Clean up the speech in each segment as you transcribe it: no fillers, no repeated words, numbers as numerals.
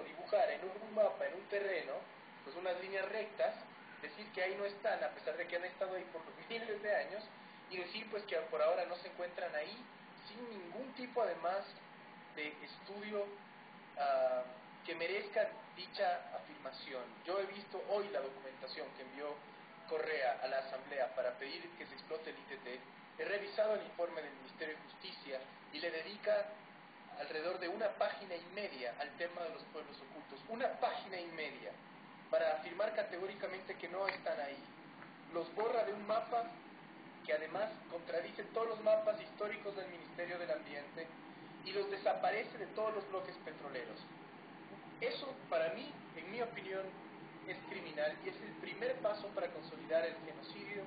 puedo dibujar en un mapa, en un terreno, pues unas líneas rectas, decir que ahí no están, a pesar de que han estado ahí por miles de años, y decir pues que por ahora no se encuentran ahí, sin ningún tipo además de estudio que merezca dicha afirmación. Yo he visto hoy la documentación que envió Correa a la Asamblea para pedir que se explote el ITT, he revisado el informe del Ministerio de Justicia y le dedica alrededor de 1,5 páginas al tema de los pueblos ocultos, 1,5 páginas, para afirmar categóricamente que no están ahí. Los borra de un mapa que además contradice todos los mapas históricos del Ministerio del Ambiente y los desaparece de todos los bloques petroleros. Eso, para mí, en mi opinión, es criminal y es el primer paso para consolidar el genocidio,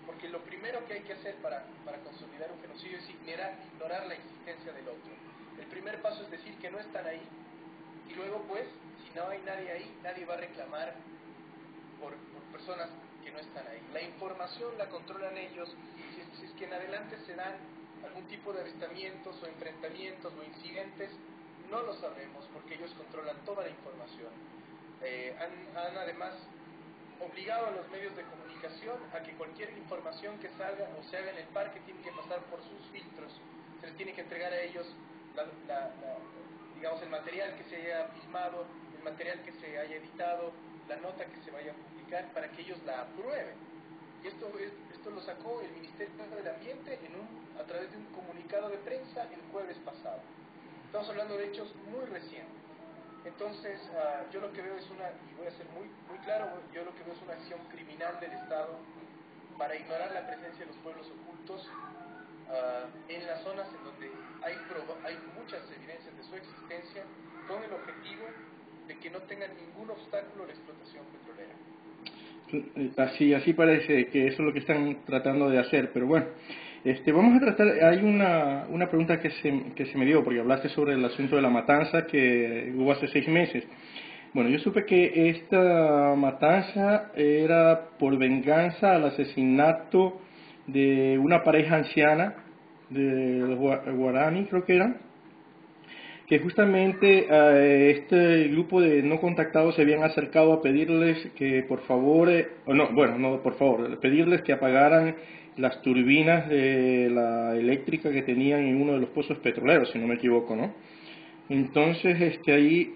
porque lo primero que hay que hacer para consolidar un genocidio es ignorar la existencia del otro. El primer paso es decir que no están ahí, y luego pues, si no hay nadie ahí, nadie va a reclamar por personas que no están ahí. La información la controlan ellos, si es que en adelante se dan algún tipo de avistamientos o enfrentamientos o incidentes, no lo sabremos porque ellos controlan toda la información. Han además obligado a los medios de comunicación a que cualquier información que salga o se haga en el parque tiene que pasar por sus filtros, se les tiene que entregar a ellos digamos el material que se haya filmado, el material que se haya editado, la nota que se vaya a publicar para que ellos la aprueben. Y esto lo sacó el Ministerio del Ambiente a través de un comunicado de prensa el jueves pasado. Estamos hablando de hechos muy recientes. Entonces, yo lo que veo es y voy a ser muy claro, yo lo que veo es una acción criminal del Estado para ignorar la presencia de los pueblos ocultos en las zonas en donde hay muchas evidencias de su existencia, con el objetivo de que no tengan ningún obstáculo a la explotación petrolera. Así parece que eso es lo que están tratando de hacer, pero bueno, vamos a tratar, hay una pregunta que se me dio, porque hablaste sobre el asunto de la matanza que hubo hace 6 meses. Bueno, yo supe que esta matanza era por venganza al asesinato de una pareja anciana de los Guarani, creo que eran, que justamente este grupo de no contactados se habían acercado a pedirles que por favor, pedirles que apagaran las turbinas de la eléctrica que tenían en uno de los pozos petroleros, si no me equivoco, ¿no? Entonces, ahí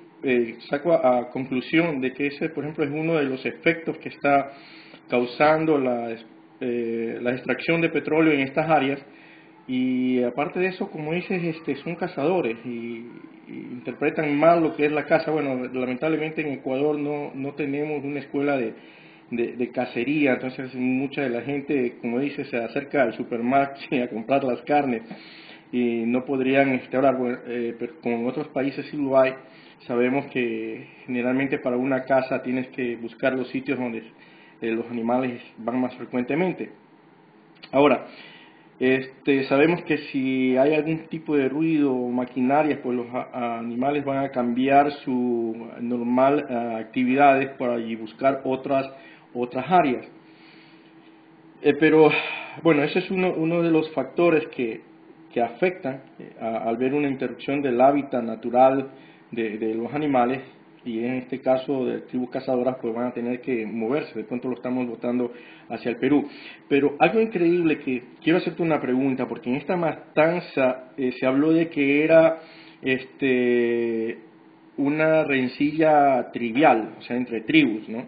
saco a conclusión de que ese, por ejemplo, es uno de los efectos que está causando la extracción de petróleo en estas áreas. Y aparte de eso, como dices, son cazadores y interpretan mal lo que es la caza. Bueno, lamentablemente en Ecuador no tenemos una escuela de cacería, entonces mucha de la gente, como dices, se acerca al supermercado a comprar las carnes y no podrían hablar, pero como en otros países sí lo hay. Sabemos que generalmente para una caza tienes que buscar los sitios donde los animales van más frecuentemente. Ahora, sabemos que si hay algún tipo de ruido o maquinaria, pues los animales van a cambiar su normal actividades para buscar otras áreas. Pero bueno, ese es uno de los factores que afectan al ver una interrupción del hábitat natural de los animales, y en este caso de tribus cazadoras pues van a tener que moverse. De pronto lo estamos botando hacia el Perú. Pero algo increíble, que quiero hacerte una pregunta, porque en esta matanza se habló de que era una rencilla trivial, o sea, entre tribus, ¿no?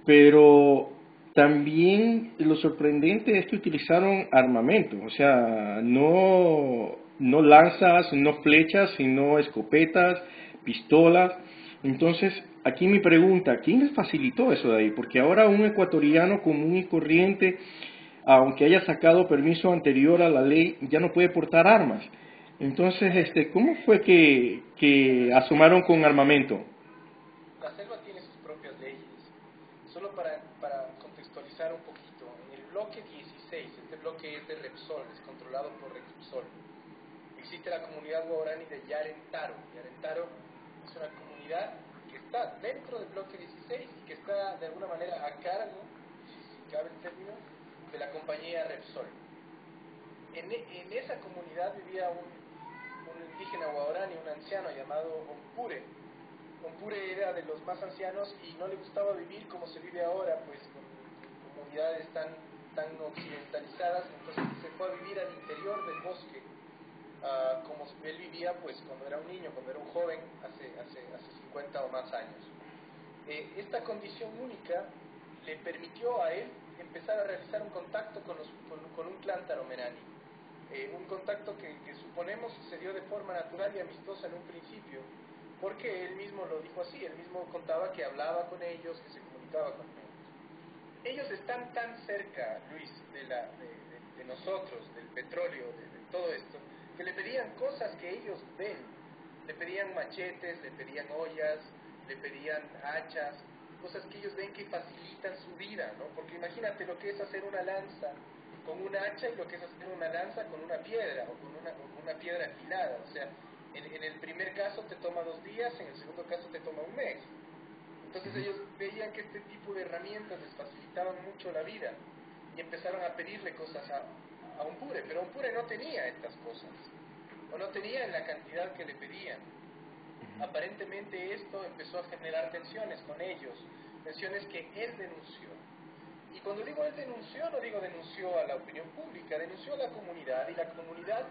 Pero también lo sorprendente es que utilizaron armamento, o sea, no lanzas, no flechas, sino escopetas, pistolas. Entonces, aquí mi pregunta, ¿quién les facilitó eso de ahí? Porque ahora un ecuatoriano común y corriente, aunque haya sacado permiso anterior a la ley, ya no puede portar armas. Entonces, ¿cómo fue que asomaron con armamento? La selva tiene sus propias leyes. Solo para contextualizar un poquito, en el bloque 16, este bloque es de Repsol, es controlado por Repsol. Existe la comunidad guaraní de Yarentaro. Yarentaro es una comunidad que está dentro del bloque 16 y que está de alguna manera a cargo, si cabe el término, de la compañía Repsol. En esa comunidad vivía un indígena guaraní, un anciano llamado Ompure. Ompure era de los más ancianos y no le gustaba vivir como se vive ahora, pues con comunidades tan occidentalizadas, entonces se fue a vivir al interior del bosque, como él vivía pues cuando era un niño, cuando era un joven, hace 50 o más años. Esta condición única le permitió a él empezar a realizar un contacto con un clan taromenani, un contacto que suponemos se dio de forma natural y amistosa en un principio, porque él mismo lo dijo así, él mismo contaba que hablaba con ellos, que se comunicaba con ellos. Ellos están tan cerca, Luis, de nosotros, del petróleo, de todo esto, que le pedían cosas que ellos ven. Le pedían machetes, le pedían ollas, le pedían hachas, cosas que ellos ven que facilitan su vida, ¿no? Porque imagínate lo que es hacer una lanza con un hacha y lo que es hacer una lanza con una piedra o con una piedra afilada. O sea, en el primer caso te toma 2 días, en el segundo caso te toma 1 mes. Entonces ellos veían que este tipo de herramientas les facilitaban mucho la vida y empezaron a pedirle cosas a Ompure, pero Ompure no tenía estas cosas, o no tenía en la cantidad que le pedían. Aparentemente esto empezó a generar tensiones con ellos, tensiones que él denunció. Y cuando digo él denunció, no digo denunció a la opinión pública, denunció a la comunidad, y la comunidad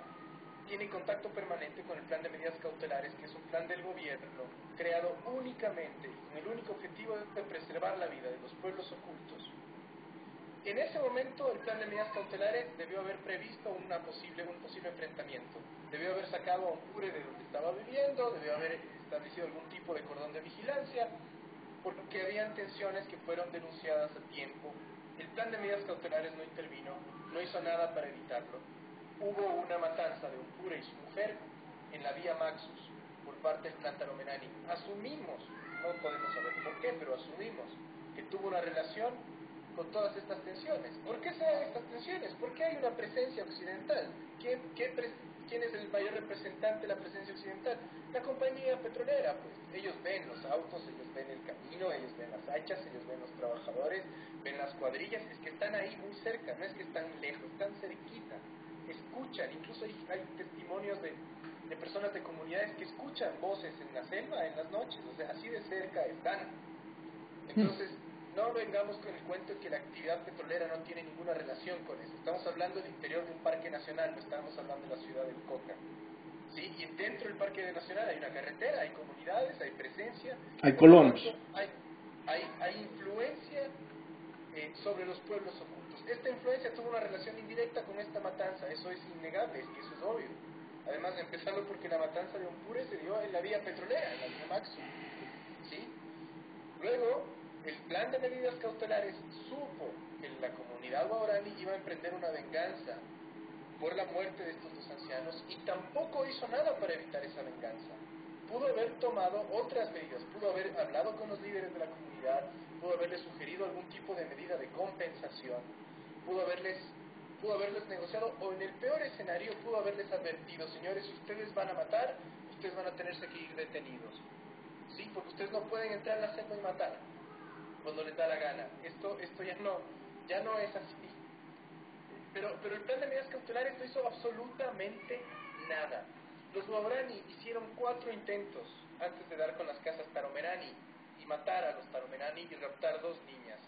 tiene contacto permanente con el plan de medidas cautelares, que es un plan del gobierno creado únicamente con el único objetivo de preservar la vida de los pueblos ocultos. En ese momento el plan de medidas cautelares debió haber previsto un posible enfrentamiento, debió haber sacado a Ompure de donde estaba viviendo, debió haber establecido algún tipo de cordón de vigilancia, porque habían tensiones que fueron denunciadas a tiempo. El plan de medidas cautelares no intervino, no hizo nada para evitarlo. Hubo una matanza de Ompure y su mujer en la vía Maxus por parte del clan taromenani. Asumimos, no podemos saber por qué, pero asumimos que tuvo una relación con todas estas tensiones. ¿Por qué se dan estas tensiones? ¿Por qué hay una presencia occidental? ¿Quién es el mayor representante de la presencia occidental? La compañía petrolera, pues. Ellos ven los autos, ellos ven el camino, ellos ven las hachas, ellos ven los trabajadores, ven las cuadrillas, es que están ahí muy cerca, no es que están lejos, están cerquita. Escuchan, incluso hay testimonios de personas de comunidades que escuchan voces en la selva en las noches, o sea, así de cerca están. Entonces, no vengamos con el cuento de que la actividad petrolera no tiene ninguna relación con eso. Estamos hablando del interior de un parque nacional, no estamos hablando de la ciudad del Coca. ¿Sí? Y dentro del parque nacional hay una carretera, hay comunidades, hay presencia. Hay colonos. Hay influencia sobre los pueblos ocultos. Esta influencia tuvo una relación indirecta con esta matanza, eso es innegable, es que eso es obvio. Además, empezando porque la matanza de Ompure se dio en la vía petrolera, en la vía Maxus. ¿Sí? Luego, el plan de medidas cautelares supo que la comunidad guaraní iba a emprender una venganza por la muerte de estos 2 ancianos y tampoco hizo nada para evitar esa venganza. Pudo haber tomado otras medidas, pudo haber hablado con los líderes de la comunidad, pudo haberles sugerido algún tipo de medida de compensación, pudo haberles negociado, o en el peor escenario pudo haberles advertido: señores, si ustedes van a matar, ustedes van a tenerse que ir detenidos. Sí, porque ustedes no pueden entrar a la selva y matar cuando les da la gana. Esto ya no es así. Pero el plan de medidas cautelares no hizo absolutamente nada. Los guaraní hicieron 4 intentos antes de dar con las casas taromenani y matar a los taromenani y raptar 2 niñas.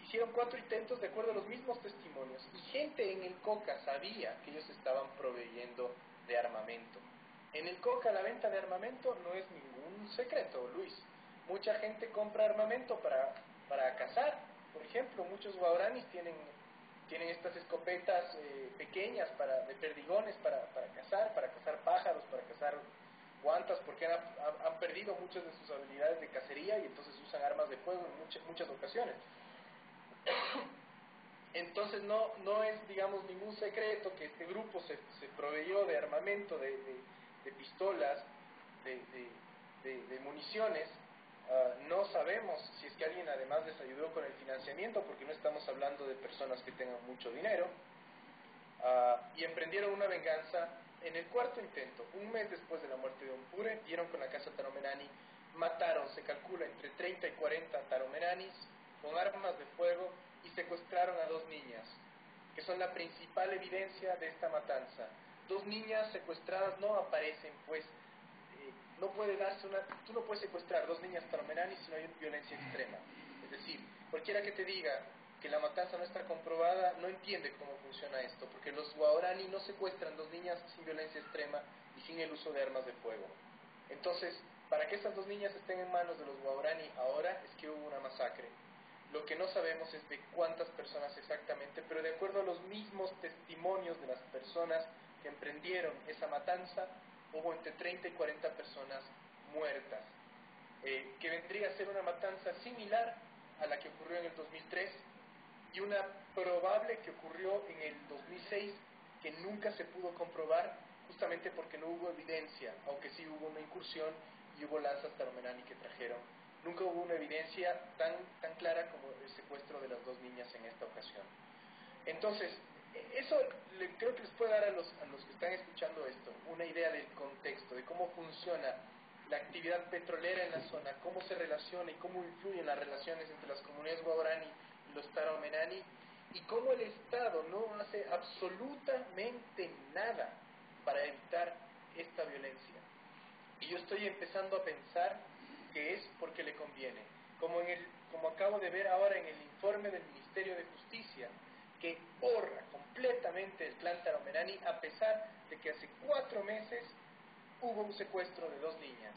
Hicieron 4 intentos de acuerdo a los mismos testimonios, y gente en el Coca sabía que ellos estaban proveyendo de armamento. En el Coca la venta de armamento no es ningún secreto, Luis. Mucha gente compra armamento para cazar. Por ejemplo, muchos guaraníes tienen estas escopetas pequeñas de perdigones para cazar pájaros, para cazar guantas, porque han perdido muchas de sus habilidades de cacería y entonces usan armas de fuego en muchas ocasiones. Entonces no es, digamos, ningún secreto que este grupo se proveyó de armamento, de pistolas, de municiones. No sabemos si es que alguien además les ayudó con el financiamiento, porque no estamos hablando de personas que tengan mucho dinero. Y emprendieron una venganza. En el 4º intento, 1 mes después de la muerte de Ompure, dieron con la casa taromenani, mataron, se calcula, entre 30 y 40 taromenanis con armas de fuego, y secuestraron a 2 niñas, que son la principal evidencia de esta matanza. 2 niñas secuestradas no aparecen, pues. No puede darse tú no puedes secuestrar 2 niñas cualquiera que te diga que la matanza no está comprobada no entiende cómo funciona esto, porque los guaraní no secuestran dos niñas sin violencia extrema y sin el uso de armas de fuego. Entonces, para que estas dos niñas estén en manos de los guaraní ahora es que hubo una masacre. Lo que no sabemos es de cuántas personas exactamente, pero de acuerdo a los mismos testimonios de las personas que emprendieron esa matanza, hubo entre 30 y 40 personas muertas, que vendría a ser una matanza similar a la que ocurrió en el 2003 y una probable que ocurrió en el 2006 que nunca se pudo comprobar justamente porque no hubo evidencia, aunque sí hubo una incursión y hubo lanzas Taromenani que trajeron. Nunca hubo una evidencia tan clara como el secuestro de las dos niñas en esta ocasión. Entonces, eso creo que les puede dar a los que están escuchando esto una idea del contexto, de cómo funciona la actividad petrolera en la zona, cómo se relaciona y cómo influyen las relaciones entre las comunidades guaraní y los Taromenani, y cómo el Estado no hace absolutamente nada para evitar esta violencia. Y yo estoy empezando a pensar que es porque le conviene, como acabo de ver ahora en el informe del Ministerio de Justicia, que borra completamente el clan Taromenani a pesar de que hace 4 meses hubo un secuestro de 2 niñas.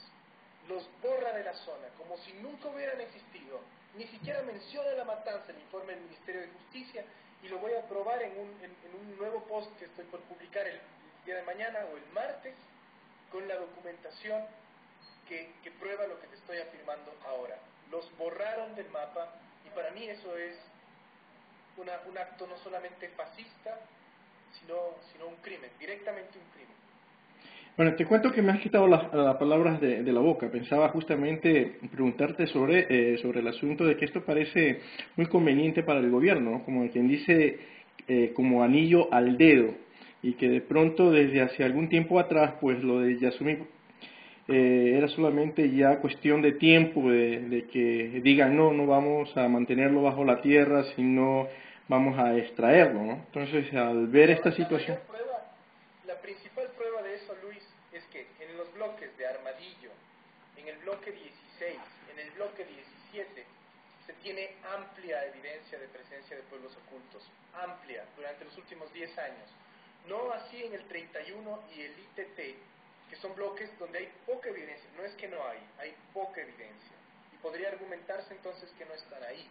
Los borra de la zona, como si nunca hubieran existido. Ni siquiera menciona la matanza el informe del Ministerio de Justicia, y lo voy a probar en un nuevo post que estoy por publicar el día de mañana o el martes, con la documentación que prueba lo que te estoy afirmando ahora. Los borraron del mapa, y para mí eso es un acto no solamente fascista, sino un crimen, directamente un crimen. Bueno, te cuento que me has quitado las palabras de la boca. Pensaba justamente preguntarte sobre el asunto de que esto parece muy conveniente para el gobierno, ¿no? Como quien dice, como anillo al dedo, y que de pronto desde hace algún tiempo atrás, pues lo de Yasuni era solamente ya cuestión de tiempo, de que digan no vamos a mantenerlo bajo la tierra, sino vamos a extraerlo, ¿no? Entonces, al ver esta situación... La principal prueba de eso, Luis, es que en los bloques de Armadillo, en el bloque 16, en el bloque 17, se tiene amplia evidencia de presencia de pueblos ocultos, amplia, durante los últimos 10 años. No así en el 31 y el ITT, que son bloques donde hay poca evidencia. No es que no hay poca evidencia. Y podría argumentarse entonces que no están ahí.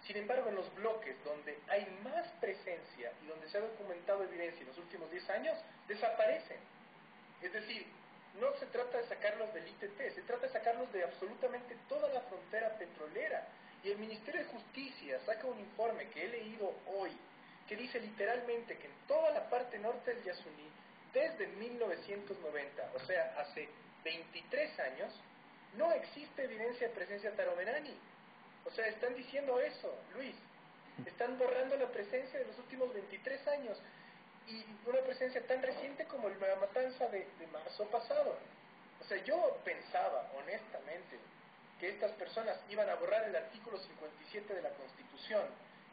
Sin embargo, en los bloques donde hay más presencia y donde se ha documentado evidencia en los últimos 10 años, desaparecen. Es decir, no se trata de sacarlos del ITT, se trata de sacarlos de absolutamente toda la frontera petrolera. Y el Ministerio de Justicia saca un informe que he leído hoy, que dice literalmente que en toda la parte norte del Yasuní, desde 1990, o sea, hace 23 años, no existe evidencia de presencia taromenani. O sea, están diciendo eso, Luis. Están borrando la presencia de los últimos 23 años. Y una presencia tan reciente como la matanza de marzo pasado. O sea, yo pensaba, honestamente, que estas personas iban a borrar el artículo 57 de la Constitución,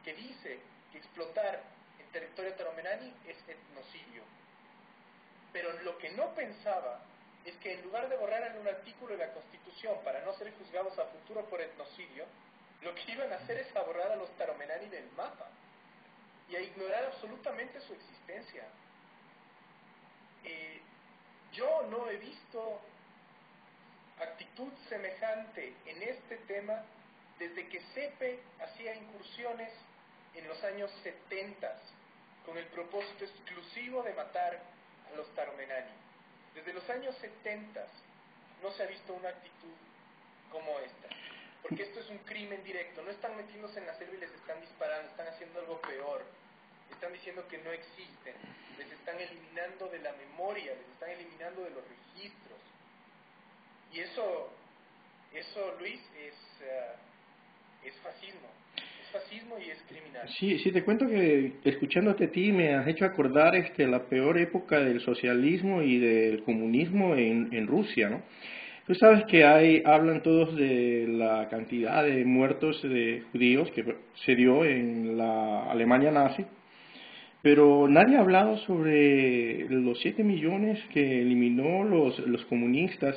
que dice que explotar en territorio taromenani es etnocidio. Pero lo que no pensaba es que en lugar de borrar un artículo de la Constitución para no ser juzgados a futuro por etnocidio, lo que iban a hacer es a borrar a los taromenani del mapa y a ignorar absolutamente su existencia. Yo no he visto actitud semejante en este tema desde que CEPE hacía incursiones en los años 70 con el propósito exclusivo de matar a los taromenani. Desde los años 70 no se ha visto una actitud como esta, porque esto es un crimen directo. No están metiéndose en la selva y les están disparando, están haciendo algo peor. Están diciendo que no existen, les están eliminando de la memoria, les están eliminando de los registros. Y eso Luis, es fascismo. Es fascismo y es criminal. Sí, te cuento que escuchándote a ti me has hecho acordar la peor época del socialismo y del comunismo en Rusia, ¿no? Tú sabes que hablan todos de la cantidad de muertos de judíos que se dio en la Alemania nazi, pero nadie ha hablado sobre los 7 millones que eliminó los comunistas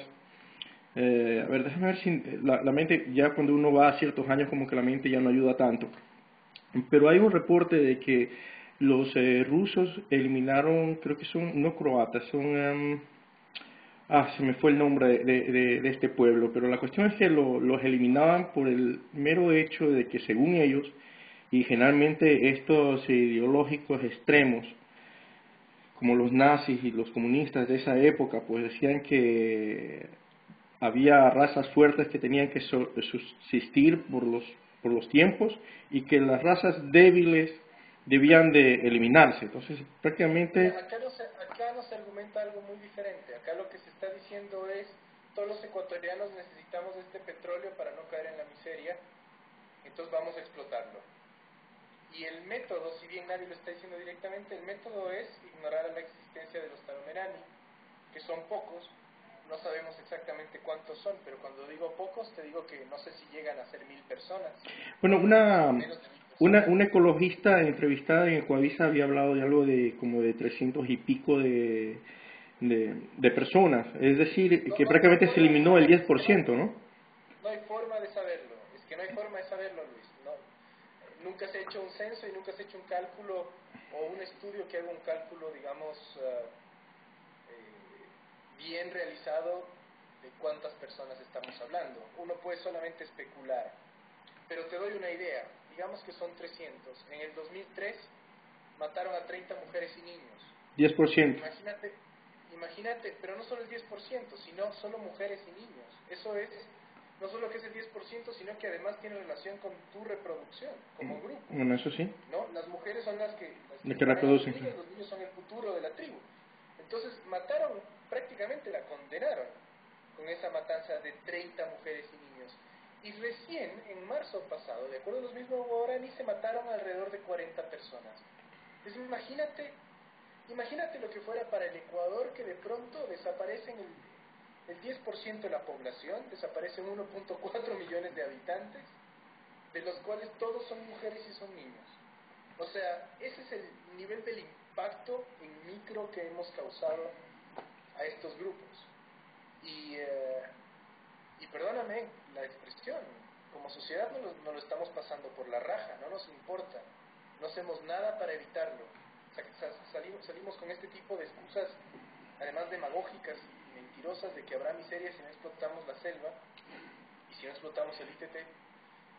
A ver, déjame ver si la mente, ya cuando uno va a ciertos años, como que la mente ya no ayuda tanto. Pero hay un reporte de que los rusos eliminaron, creo que son, no croatas, son, se me fue el nombre de este pueblo, pero la cuestión es que los eliminaban por el mero hecho de que según ellos, y generalmente estos ideológicos extremos, como los nazis y los comunistas de esa época, pues decían que había razas fuertes que tenían que subsistir por los tiempos y que las razas débiles debían de eliminarse. Entonces, prácticamente... Acá no se argumenta algo muy diferente. Acá lo que se está diciendo es, todos los ecuatorianos necesitamos este petróleo para no caer en la miseria, entonces vamos a explotarlo. Y el método, si bien nadie lo está diciendo directamente, el método es ignorar la existencia de los Taromerani, que son pocos. No sabemos exactamente cuántos son, pero cuando digo pocos, te digo que no sé si llegan a ser 1000 personas. Bueno, una ecologista entrevistada en Ecuavisa había hablado de algo de como de 300 y pico de personas. Es decir, que prácticamente se eliminó el 10%, ¿no? No hay forma de saberlo. Es que no hay forma de saberlo, Luis. Nunca se ha hecho un censo y nunca se ha hecho un cálculo o un estudio que haga un cálculo, digamos... bien realizado de cuántas personas estamos hablando. Uno puede solamente especular, pero te doy una idea. Digamos que son 300. En el 2003 mataron a 30 mujeres y niños. 10%. Imagínate, pero no solo el 10%, sino solo mujeres y niños. Eso es, no solo que es el 10%, sino que además tiene relación con tu reproducción, como grupo. Bueno, eso sí. ¿No? Las mujeres son las que reproducen. Los niños son el futuro de la tribu. Entonces mataron, prácticamente la condenaron con esa matanza de 30 mujeres y niños. Y recién, en marzo pasado, de acuerdo a los mismos Guaraní, se mataron alrededor de 40 personas. Entonces imagínate lo que fuera para el Ecuador, que de pronto desaparecen el 10% de la población, desaparecen 1.4 millones de habitantes, de los cuales todos son mujeres y son niños. O sea, ese es el nivel del impacto en micro que hemos causado a estos grupos. Y perdóname la expresión, como sociedad no lo estamos pasando por la raja, no nos importa, no hacemos nada para evitarlo. Salimos con este tipo de excusas, además demagógicas y mentirosas, de que habrá miseria si no explotamos la selva y si no explotamos el ITT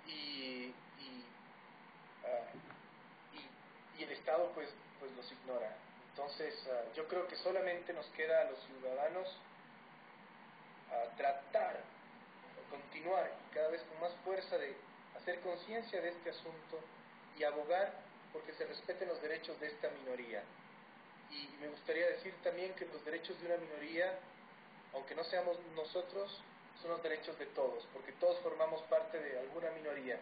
y el Estado pues los ignora. Entonces yo creo que solamente nos queda a los ciudadanos tratar, continuar y cada vez con más fuerza de hacer conciencia de este asunto y abogar porque se respeten los derechos de esta minoría. Y me gustaría decir también que los derechos de una minoría, aunque no seamos nosotros, son los derechos de todos, porque todos formamos parte de alguna minoría.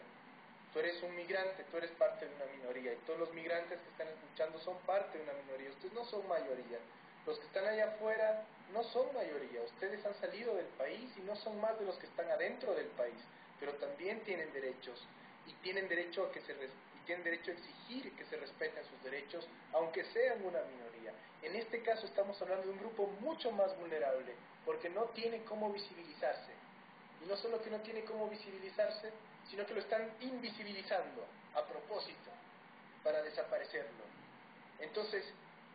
Tú eres un migrante, tú eres parte de una minoría, y todos los migrantes que están escuchando son parte de una minoría. Ustedes no son mayoría. Los que están allá afuera no son mayoría. Ustedes han salido del país y no son más de los que están adentro del país, pero también tienen derechos y tienen derecho a tienen derecho a exigir que se respeten sus derechos, aunque sean una minoría. En este caso estamos hablando de un grupo mucho más vulnerable, porque no tiene cómo visibilizarse. Y no solo que no tiene cómo visibilizarse, sino que lo están invisibilizando a propósito para desaparecerlo. Entonces,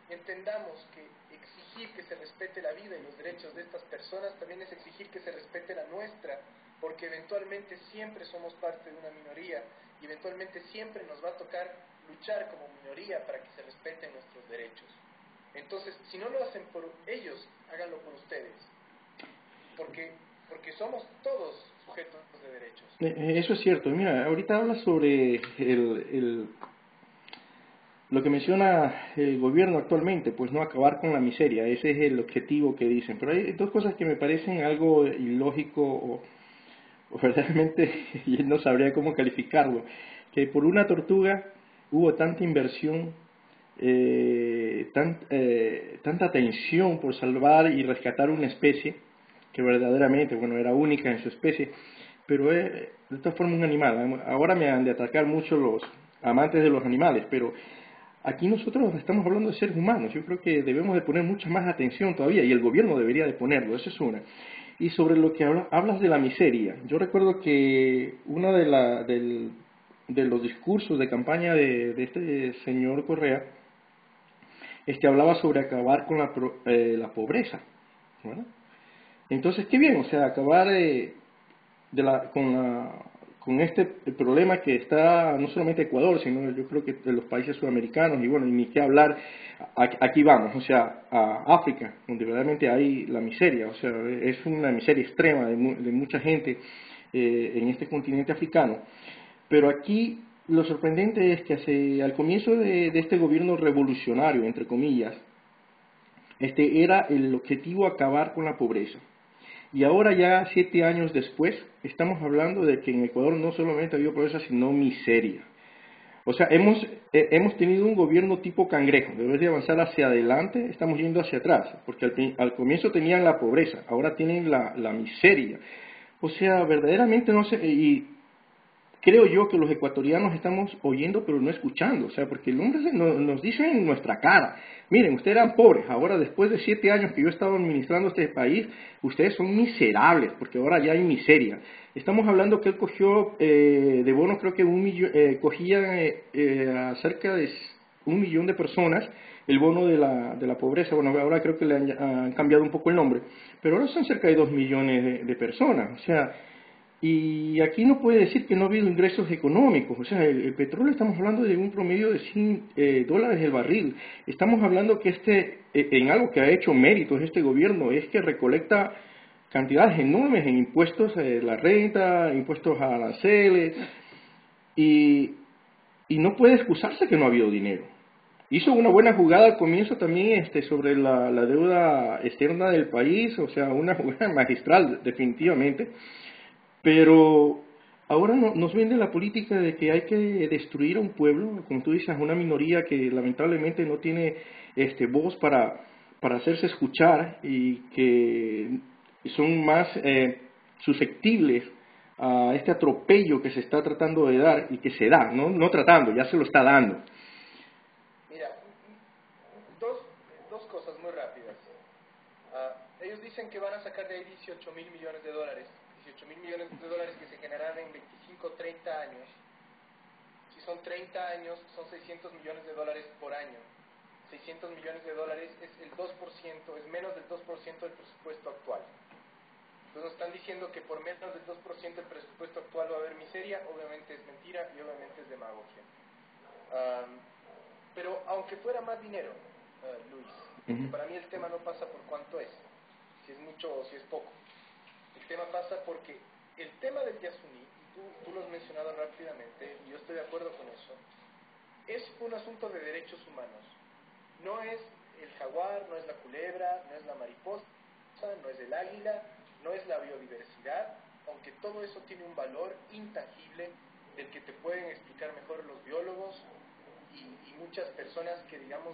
entendamos que exigir que se respete la vida y los derechos de estas personas también es exigir que se respete la nuestra, porque eventualmente siempre somos parte de una minoría y eventualmente siempre nos va a tocar luchar como minoría para que se respeten nuestros derechos. Entonces, si no lo hacen por ellos, háganlo por ustedes, porque somos todos sujetos de derechos. Eso es cierto. Mira, ahorita habla sobre lo que menciona el gobierno actualmente, pues no acabar con la miseria, ese es el objetivo que dicen. Pero hay dos cosas que me parecen algo ilógico o verdaderamente no sabría cómo calificarlo. Que por una tortuga hubo tanta inversión, tanta atención por salvar y rescatar una especie que verdaderamente, bueno, era única en su especie, pero de esta forma un animal. Ahora me han de atacar mucho los amantes de los animales, pero aquí nosotros estamos hablando de seres humanos. Yo creo que debemos de poner mucha más atención todavía y el gobierno debería de ponerlo, eso es una. Y sobre lo que hablas de la miseria, yo recuerdo que uno de los discursos de campaña de este señor Correa, hablaba sobre acabar con la pobreza, ¿verdad? Entonces, qué bien, o sea, acabar con este problema que está no solamente Ecuador, sino yo creo que de los países sudamericanos, y bueno, y ni qué hablar, aquí vamos, o sea, a África, donde verdaderamente hay la miseria, o sea, es una miseria extrema de mucha gente en este continente africano. Pero aquí lo sorprendente es que al comienzo de este gobierno revolucionario, entre comillas, era el objetivo acabar con la pobreza. Y ahora ya 7 años después, estamos hablando de que en Ecuador no solamente ha habido pobreza, sino miseria. O sea, hemos tenido un gobierno tipo cangrejo. En vez de avanzar hacia adelante, estamos yendo hacia atrás. Porque al comienzo tenían la pobreza, ahora tienen la miseria. O sea, verdaderamente no sé. Y creo yo que los ecuatorianos estamos oyendo pero no escuchando, o sea, porque el hombre nos dice en nuestra cara, miren, ustedes eran pobres, ahora después de 7 años que yo he estado administrando este país, ustedes son miserables, porque ahora ya hay miseria. Estamos hablando que él cogió de bonos, creo que cogía a cerca de 1 millón de personas el bono de la pobreza. Bueno, ahora creo que le han cambiado un poco el nombre, pero ahora son cerca de 2 millones de personas, o sea. Y aquí no puede decir que no ha habido ingresos económicos, o sea, el petróleo estamos hablando de un promedio de $100 el barril. Estamos hablando que en algo que ha hecho méritos este gobierno, es que recolecta cantidades enormes en impuestos, la renta, impuestos a aranceles, y, y no puede excusarse que no ha habido dinero. Hizo una buena jugada al comienzo también sobre la deuda externa del país, o sea, una jugada magistral definitivamente. Pero ahora nos vende la política de que hay que destruir a un pueblo, como tú dices, a una minoría que lamentablemente no tiene voz para hacerse escuchar y que son más susceptibles a este atropello que se está tratando de dar y que se da, no tratando, ya se lo está dando. Mira, dos cosas muy rápidas. Ellos dicen que van a sacar de ahí 18 mil millones de dólares. 18 mil millones de dólares que se generarán en 25, 30 años. Si son 30 años, son 600 millones de dólares por año. 600 millones de dólares es el 2%, es menos del 2% del presupuesto actual. Entonces nos están diciendo que por menos del 2% del presupuesto actual va a haber miseria. Obviamente es mentira y obviamente es demagogia. Pero aunque fuera más dinero, Luis, porque para mí el tema no pasa por cuánto es, si es mucho o si es poco. El tema pasa porque el tema del Yasuní, tú lo has mencionado rápidamente, y yo estoy de acuerdo con eso, es un asunto de derechos humanos. No es el jaguar, no es la culebra, no es la mariposa, no es el águila, no es la biodiversidad, aunque todo eso tiene un valor intangible del que te pueden explicar mejor los biólogos y muchas personas que, digamos,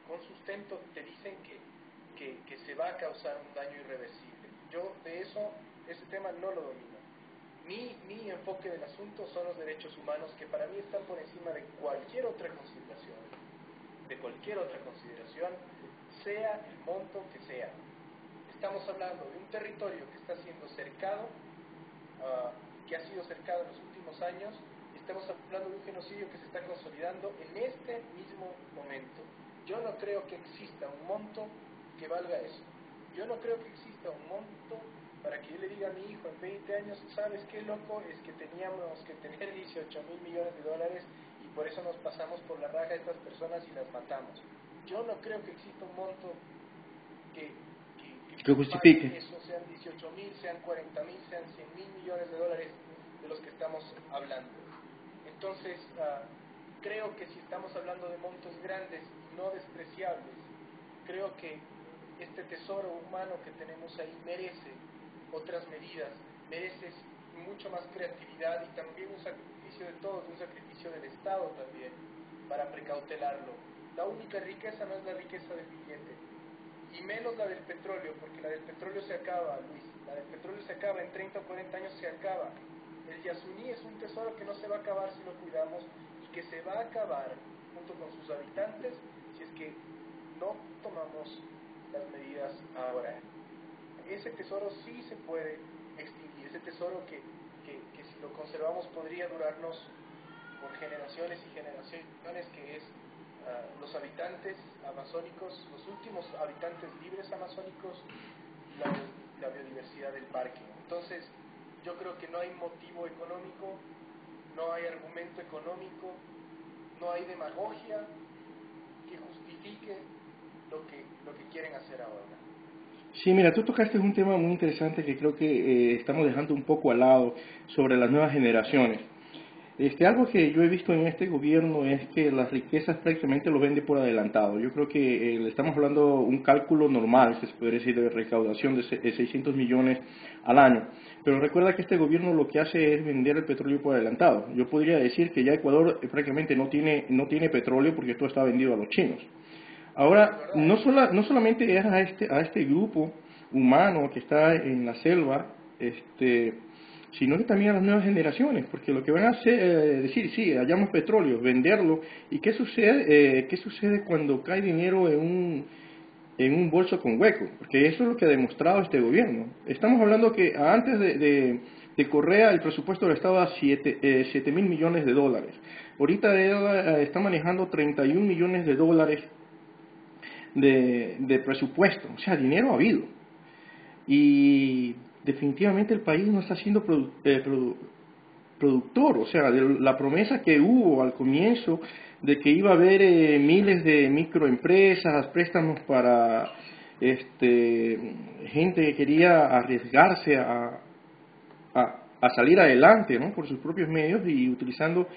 con sustento te dicen que se va a causar un daño irreversible. Yo de ese tema no lo domino. Mi enfoque del asunto son los derechos humanos, que para mí están por encima de cualquier otra consideración, sea el monto que sea. Estamos hablando de un territorio que está siendo cercado, que ha sido cercado en los últimos años, y estamos hablando de un genocidio que se está consolidando en este mismo momento. Yo no creo que exista un monto que valga eso. Yo no creo que exista un monto para que yo le diga a mi hijo en 20 años, ¿sabes qué, loco? Es que teníamos que tener 18 mil millones de dólares y por eso nos pasamos por la raja a estas personas y las matamos. Yo no creo que exista un monto que justifique eso, sean 18 mil, sean 40 mil, sean 100 mil millones de dólares de los que estamos hablando. Entonces, creo que si estamos hablando de montos grandes y no despreciables, creo que este tesoro humano que tenemos ahí merece otras medidas, merece mucho más creatividad y también un sacrificio de todos, un sacrificio del Estado también, para precautelarlo. La única riqueza no es la riqueza del billete, y menos la del petróleo, porque la del petróleo se acaba, Luis, la del petróleo se acaba, en 30 o 40 años se acaba. El Yasuní es un tesoro que no se va a acabar si lo cuidamos y que se va a acabar junto con sus habitantes si es que no tomamos las medidas ahora. ese tesoro sí se puede extinguir, ese tesoro que si lo conservamos podría durarnos por generaciones y generaciones, que es los habitantes amazónicos, los últimos habitantes libres amazónicos, la biodiversidad del parque. Entonces, yo creo que no hay motivo económico, no hay argumento económico, no hay demagogia que justifique lo que quieren hacer ahora. Sí, mira, tú tocaste un tema muy interesante que creo que estamos dejando un poco al lado sobre las nuevas generaciones. Algo que yo he visto en este gobierno es que las riquezas prácticamente lo vende por adelantado. Yo creo que le estamos hablando un cálculo normal, se puede decir, de recaudación de 600 millones al año. Pero recuerda que este gobierno lo que hace es vender el petróleo por adelantado. Yo podría decir que ya Ecuador prácticamente no tiene petróleo porque todo está vendido a los chinos. Ahora, no solamente es a este grupo humano que está en la selva, sino que también a las nuevas generaciones, porque lo que van a hacer es decir, sí, hallamos petróleo, venderlo, ¿y qué sucede cuando cae dinero en un bolso con hueco? Porque eso es lo que ha demostrado este gobierno. Estamos hablando que antes de Correa el presupuesto del Estado era 7 mil millones de dólares. Ahorita está manejando 31 millones de dólares de presupuesto, o sea, dinero ha habido. Y definitivamente el país no está siendo productor, o sea, de la promesa que hubo al comienzo de que iba a haber miles de microempresas, préstamos para gente que quería arriesgarse a salir adelante, ¿no?, por sus propios medios y utilizando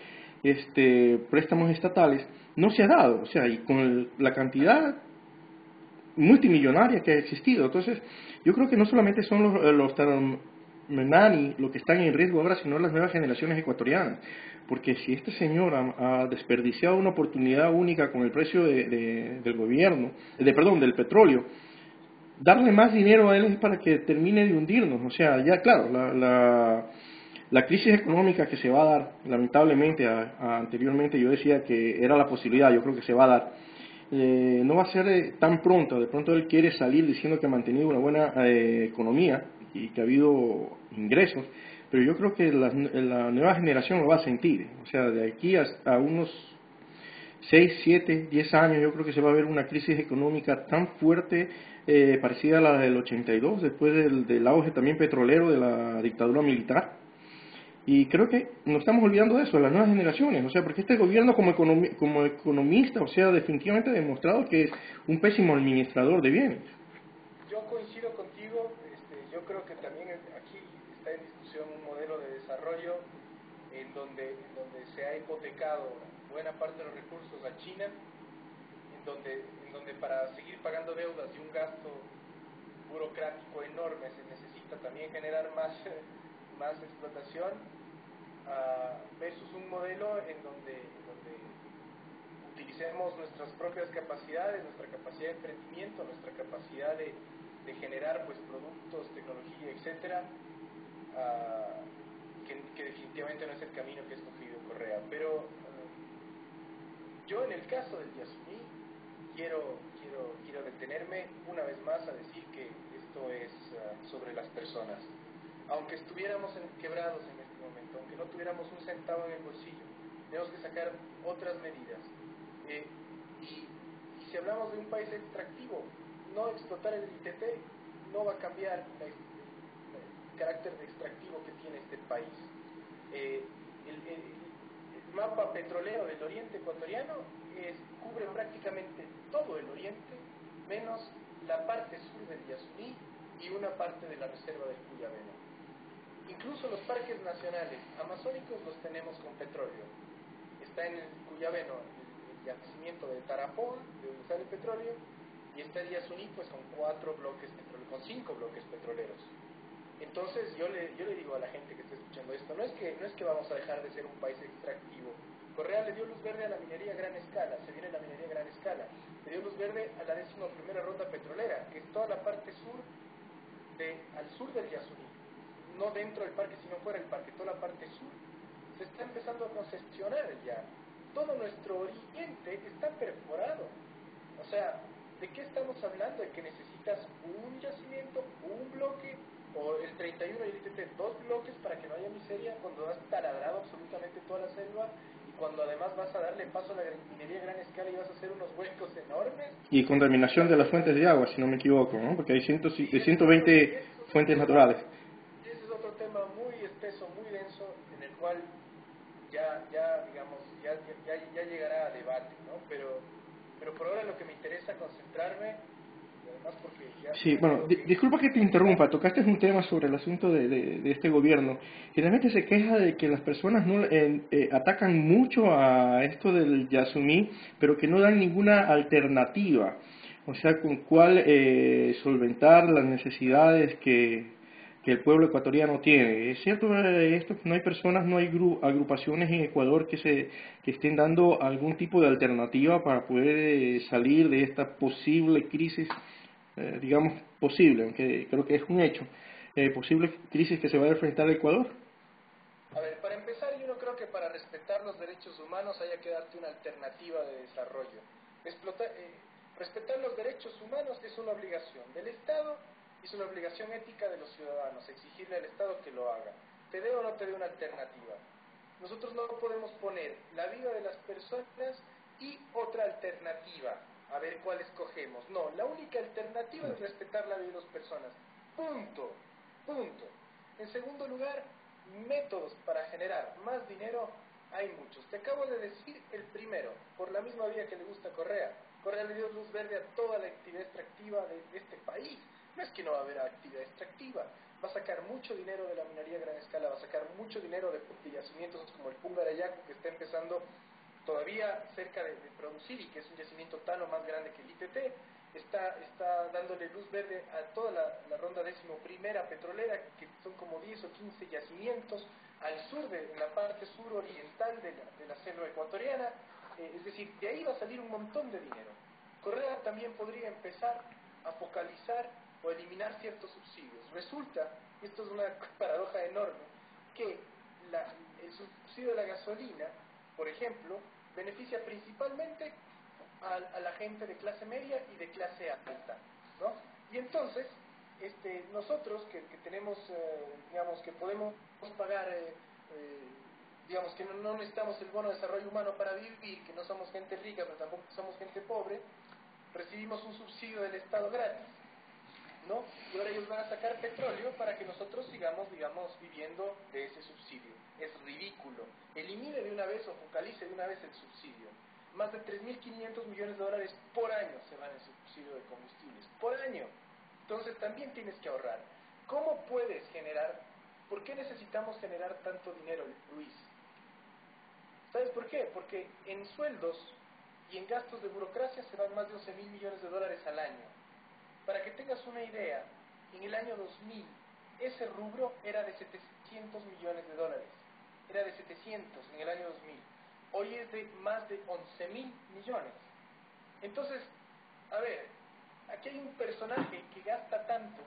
préstamos estatales, no se ha dado, o sea, y con la cantidad multimillonaria que ha existido. Entonces, yo creo que no solamente son los Taranani los que están en riesgo ahora, sino las nuevas generaciones ecuatorianas. Porque si este señor ha desperdiciado una oportunidad única con el precio del gobierno, del petróleo, darle más dinero a él es para que termine de hundirnos. O sea, ya claro, la crisis económica que se va a dar, lamentablemente, anteriormente yo decía que era la posibilidad, yo creo que se va a dar. No va a ser tan pronto. De pronto él quiere salir diciendo que ha mantenido una buena economía y que ha habido ingresos, pero yo creo que la nueva generación lo va a sentir. O sea, de aquí a unos 6, 7, 10 años yo creo que se va a ver una crisis económica tan fuerte, parecida a la del 82, después del auge también petrolero de la dictadura militar. Y creo que nos estamos olvidando de eso, de las nuevas generaciones, o sea, porque este gobierno como economista, o sea, definitivamente ha demostrado que es un pésimo administrador de bienes. Yo coincido contigo, yo creo que también aquí está en discusión un modelo de desarrollo en donde se ha hipotecado buena parte de los recursos a China, en donde para seguir pagando deudas y un gasto burocrático enorme se necesita también generar más explotación, versus un modelo en donde utilicemos nuestras propias capacidades, nuestra capacidad de emprendimiento, nuestra capacidad de generar pues productos, tecnología, etcétera, que definitivamente no es el camino que ha escogido Correa. Pero yo en el caso del Yasuní quiero detenerme una vez más a decir que esto es sobre las personas. Aunque estuviéramos quebrados en este momento, aunque no tuviéramos un centavo en el bolsillo, tenemos que sacar otras medidas. Y si hablamos de un país extractivo, no explotar el ITP no va a cambiar el carácter de extractivo que tiene este país. El mapa petrolero del oriente ecuatoriano cubre prácticamente todo el oriente, menos la parte sur del Yasuní y una parte de la reserva del Cuyabeno. Incluso los parques nacionales amazónicos los tenemos con petróleo. Está en el Cuyabeno el yacimiento de Tarapón, de donde sale el petróleo, y está el Yasuní pues con 5 bloques petroleros. Entonces yo le digo a la gente que está escuchando esto, no es que vamos a dejar de ser un país extractivo. Correa le dio luz verde a la minería a gran escala, se viene la minería a gran escala. Le dio luz verde a la 11ª ronda petrolera, que es toda la parte sur, al sur del Yasuní. No dentro del parque, sino fuera del parque, toda la parte sur. Se está empezando a concesionar ya. Todo nuestro oriente está perforado. O sea, ¿De qué estamos hablando? ¿De que necesitas un yacimiento, un bloque, o el 31 y el ITT, dos bloques para que no haya miseria, cuando has taladrado absolutamente toda la selva y cuando además vas a darle paso a la minería a gran escala y vas a hacer unos huecos enormes? Y contaminación de las fuentes de agua, si no me equivoco, ¿no? Porque hay 120 fuentes naturales. Ese es otro tema muy espeso, muy denso, en el cual digamos, ya llegará a debate, ¿no? Pero por ahora lo que me interesa concentrarme, y además porque ya... Sí, bueno, disculpa que te interrumpa, tocaste un tema sobre el asunto de este gobierno. Generalmente se queja de que las personas no atacan mucho a esto del Yasumí, pero que no dan ninguna alternativa, o sea, con cuál solventar las necesidades que el pueblo ecuatoriano tiene. Es cierto esto, que no hay personas, no hay agrupaciones en Ecuador que estén dando algún tipo de alternativa para poder salir de esta posible crisis, digamos posible, aunque creo que es un hecho, posible crisis que se va a enfrentar el Ecuador. A ver, para empezar, yo no creo que para respetar los derechos humanos haya que darte una alternativa de desarrollo. Respetar los derechos humanos es una obligación del Estado, es una obligación ética de los ciudadanos, exigirle al Estado que lo haga. Te dé o no te dé una alternativa. Nosotros no podemos poner la vida de las personas y otra alternativa, a ver cuál escogemos. No, la única alternativa es respetar la vida de las personas. Punto. Punto. En segundo lugar, métodos para generar más dinero hay muchos. Te acabo de decir el primero, por la misma vía que le gusta a Correa. Correa le dio luz verde a toda la actividad extractiva de este país. No es que no va a haber actividad extractiva. Va a sacar mucho dinero de la minería a gran escala, va a sacar mucho dinero de yacimientos como el Pungarayacu, que está empezando todavía cerca de producir y que es un yacimiento tan o más grande que el ITT. Está dándole luz verde a toda la ronda 11ª petrolera, que son como 10 o 15 yacimientos al sur, en la parte suroriental de la selva ecuatoriana. Es decir, de ahí va a salir un montón de dinero. Correa también podría empezar a focalizar o eliminar ciertos subsidios. Resulta, y esto es una paradoja enorme, que el subsidio de la gasolina, por ejemplo, beneficia principalmente a la gente de clase media y de clase alta, ¿no? Y entonces, nosotros que tenemos, digamos, que podemos pagar, digamos, que no necesitamos el bono de desarrollo humano para vivir, que no somos gente rica, pero tampoco somos gente pobre, recibimos un subsidio del Estado gratis, ¿no? Y ahora ellos van a sacar petróleo para que nosotros sigamos, digamos, viviendo de ese subsidio. Es ridículo. Elimine de una vez o focalice de una vez el subsidio. Más de 3.500 millones de dólares por año se van en subsidio de combustibles. Por año. Entonces también tienes que ahorrar. ¿Cómo puedes generar? ¿Por qué necesitamos generar tanto dinero, Luis? ¿Sabes por qué? Porque en sueldos y en gastos de burocracia se van más de 11.000 millones de dólares al año. Para que tengas una idea, en el año 2000 ese rubro era de 700 millones de dólares. Era de 700 en el año 2000. Hoy es de más de 11.000 millones. Entonces, a ver, aquí hay un personaje que gasta tanto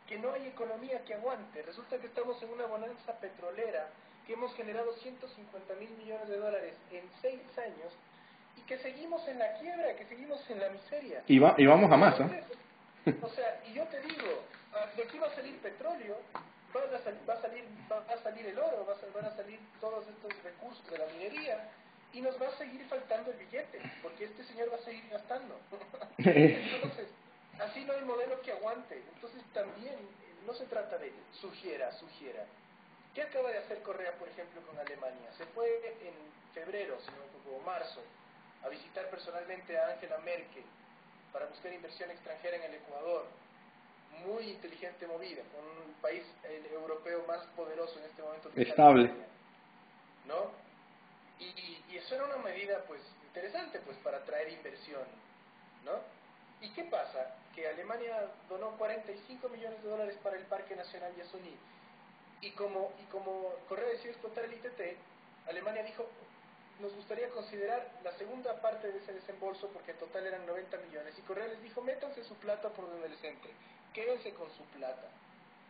que no hay economía que aguante. Resulta que estamos en una bonanza petrolera que hemos generado 150.000 millones de dólares en 6 años y que seguimos en la quiebra, que seguimos en la miseria. Y vamos a más, ¿eh? O sea, y yo te digo, de aquí va a salir petróleo, va a salir el oro, van a salir todos estos recursos de la minería, y nos va a seguir faltando el billete, porque este señor va a seguir gastando. Entonces, así no hay modelo que aguante. Entonces también, no se trata de sugiera. ¿Qué acaba de hacer Correa, por ejemplo, con Alemania? Se fue en febrero, si no me equivoco, o marzo, a visitar personalmente a Angela Merkel, para buscar inversión extranjera en el Ecuador. Muy inteligente movida, con un país europeo más poderoso en este momento que estable, Alemania, ¿no? Y eso era una medida pues interesante pues para atraer inversión, ¿no? ¿Y qué pasa? Que Alemania donó 45 millones de dólares para el Parque Nacional Yasuní, y como Correa decidió explotar el ITT, Alemania dijo: nos gustaría considerar la segunda parte de ese desembolso, porque en total eran 90 millones. Y Correa les dijo: métanse su plata por donde les entre, quédense con su plata.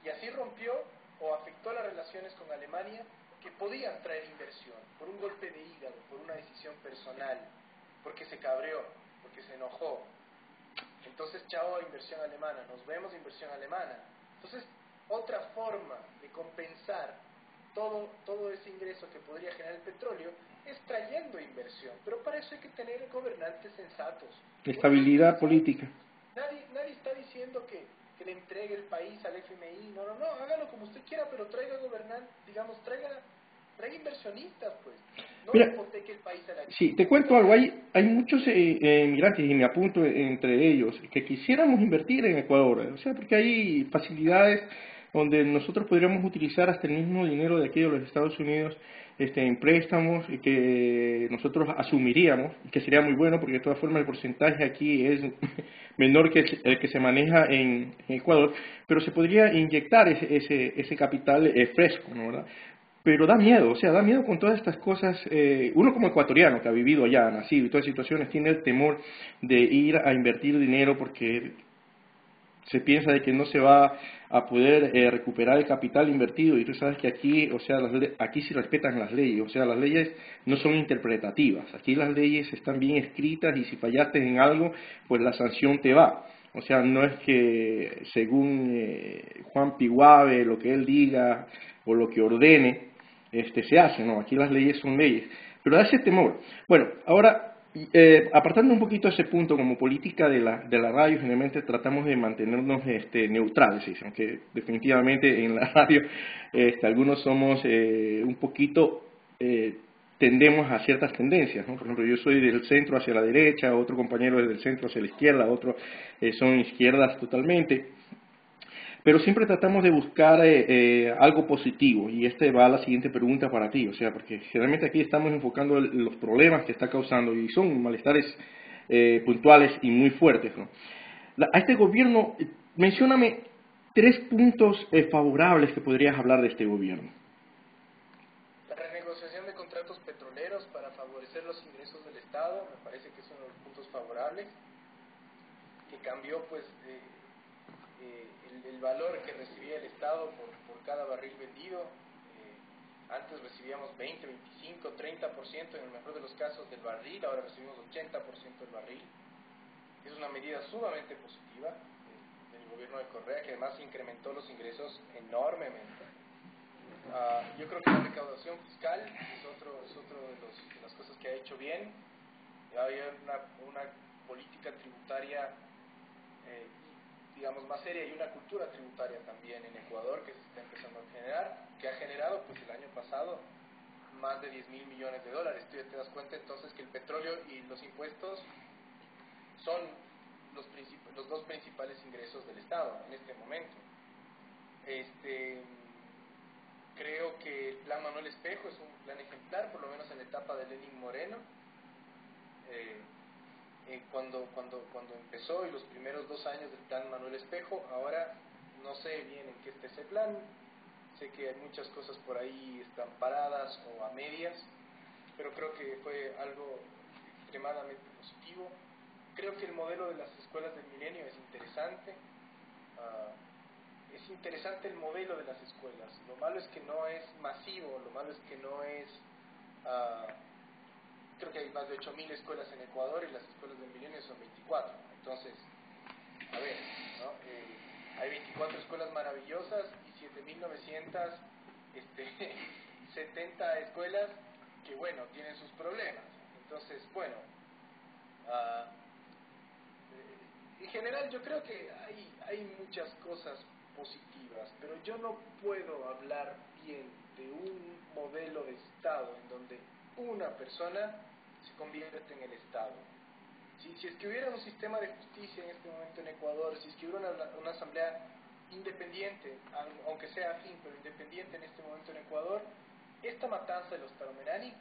Y así rompió o afectó las relaciones con Alemania, que podían traer inversión, por un golpe de hígado, por una decisión personal, porque se cabreó, porque se enojó. Entonces, chao a inversión alemana, nos vemos inversión alemana. Entonces, otra forma de compensar todo ese ingreso que podría generar el petróleo es trayendo inversión. Pero para eso hay que tener gobernantes sensatos. Estabilidad política. Nadie está diciendo que le entregue el país al FMI. No, hágalo como usted quiera, pero traiga gobernantes, digamos, traiga inversionistas, pues. No Mira, hipoteque el país a la China. Sí, te cuento algo, hay muchos migrantes, y me apunto entre ellos, que quisiéramos invertir en Ecuador, o sea, porque hay facilidades donde nosotros podríamos utilizar hasta el mismo dinero de aquí de los Estados Unidos en préstamos que nosotros asumiríamos, que sería muy bueno porque de todas formas el porcentaje aquí es menor que el que se maneja en Ecuador, pero se podría inyectar ese capital fresco, ¿no? ¿Verdad? Pero da miedo, o sea, da miedo con todas estas cosas. Uno como ecuatoriano que ha vivido allá, ha nacido y todas las situaciones, tiene el temor de ir a invertir dinero porque se piensa de que no se va a poder recuperar el capital invertido, y tú sabes que aquí, o sea, aquí sí respetan las leyes, o sea, las leyes no son interpretativas, aquí las leyes están bien escritas y si fallaste en algo, pues la sanción te va. O sea, no es que según Juan Piguave, lo que él diga o lo que ordene, se hace, no, aquí las leyes son leyes, pero da ese temor. Bueno, ahora, apartando un poquito ese punto, como política de la radio, generalmente tratamos de mantenernos neutrales, ¿sí? Aunque definitivamente en la radio algunos somos un poquito, tendemos a ciertas tendencias, ¿no? Por ejemplo, yo soy del centro hacia la derecha, otro compañero es del centro hacia la izquierda, otros son izquierdas totalmente. Pero siempre tratamos de buscar algo positivo, y va a la siguiente pregunta para ti, o sea, porque generalmente aquí estamos enfocando los problemas que está causando y son malestares puntuales y muy fuertes, ¿no? A este gobierno, mencióname 3 puntos favorables que podrías hablar de este gobierno. La renegociación de contratos petroleros para favorecer los ingresos del Estado, me parece que es uno de los puntos favorables, que cambió pues el valor que recibía el Estado por cada barril vendido. Antes recibíamos 20, 25, 30% en el mejor de los casos del barril, ahora recibimos 80% del barril. Es una medida sumamente positiva del gobierno de Correa, que además incrementó los ingresos enormemente. Yo creo que la recaudación fiscal es otro de las cosas que ha hecho bien. Hay una política tributaria digamos más seria y una cultura tributaria también en Ecuador que se está empezando a generar, que ha generado pues el año pasado más de 10.000 millones de dólares. Tú ya te das cuenta entonces que el petróleo y los impuestos son los dos principales ingresos del Estado en este momento. Creo que el plan Manuel Espejo es un plan ejemplar, por lo menos en la etapa de Lenín Moreno. Cuando empezó y los primeros 2 años del plan Manuel Espejo, ahora no sé bien en qué está ese plan, sé que hay muchas cosas por ahí están paradas o a medias, pero creo que fue algo extremadamente positivo. Creo que el modelo de las escuelas del milenio es interesante. Es interesante el modelo de las escuelas. Lo malo es que no es masivo, lo malo es que no es... creo que hay más de 8.000 escuelas en Ecuador y las escuelas del milenio son 24. Entonces, a ver, ¿no? Hay 24 escuelas maravillosas y 7.900 70 escuelas que, bueno, tienen sus problemas. Entonces, bueno, en general yo creo que hay muchas cosas positivas, pero yo no puedo hablar bien de un modelo de Estado en donde una persona se convierte en el Estado. Si es que hubiera un sistema de justicia en este momento en Ecuador, si es que hubiera una asamblea independiente, aunque sea afín, pero independiente en este momento en Ecuador, esta matanza de los Taromerani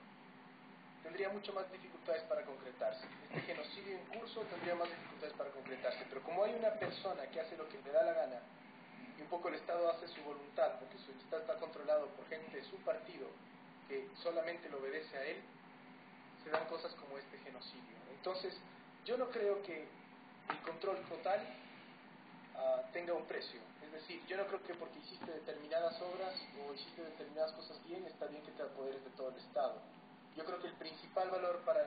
tendría mucho más dificultades para concretarse. Este genocidio en curso tendría más dificultades para concretarse, pero como hay una persona que hace lo que le da la gana, y un poco el Estado hace su voluntad, porque su Estado está controlado por gente de su partido que solamente le obedece a él, se dan cosas como este genocidio. Entonces, yo no creo que el control total tenga un precio. Es decir, yo no creo que porque hiciste determinadas obras o hiciste determinadas cosas bien, está bien que te apoderes de todo el Estado. Yo creo que el principal valor para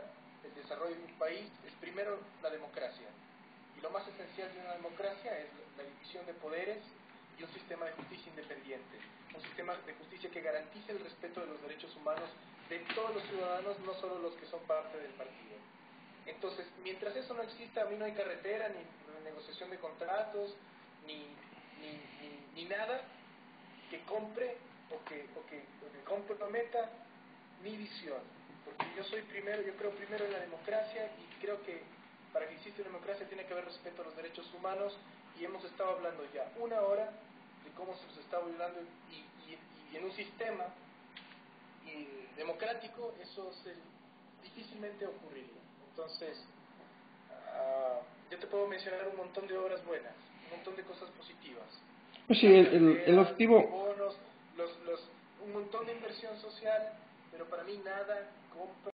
el desarrollo de un país es primero la democracia. Y lo más esencial de una democracia es la división de poderes y un sistema de justicia independiente, un sistema de justicia que garantice el respeto de los derechos humanos de todos los ciudadanos, no solo los que son parte del partido. Entonces, mientras eso no exista, a mí no hay carretera, ni negociación de contratos, ni nada que compre o que comprometa mi visión. Porque yo creo primero en la democracia y creo que para que exista una democracia tiene que haber respeto a los derechos humanos, y hemos estado hablando ya una hora de cómo se los está violando, y en un sistema democrático eso difícilmente ocurriría. Entonces, yo te puedo mencionar un montón de obras buenas, un montón de cosas positivas. Pues sí, el objetivo... Bonos, un montón de inversión social, pero para mí nada compra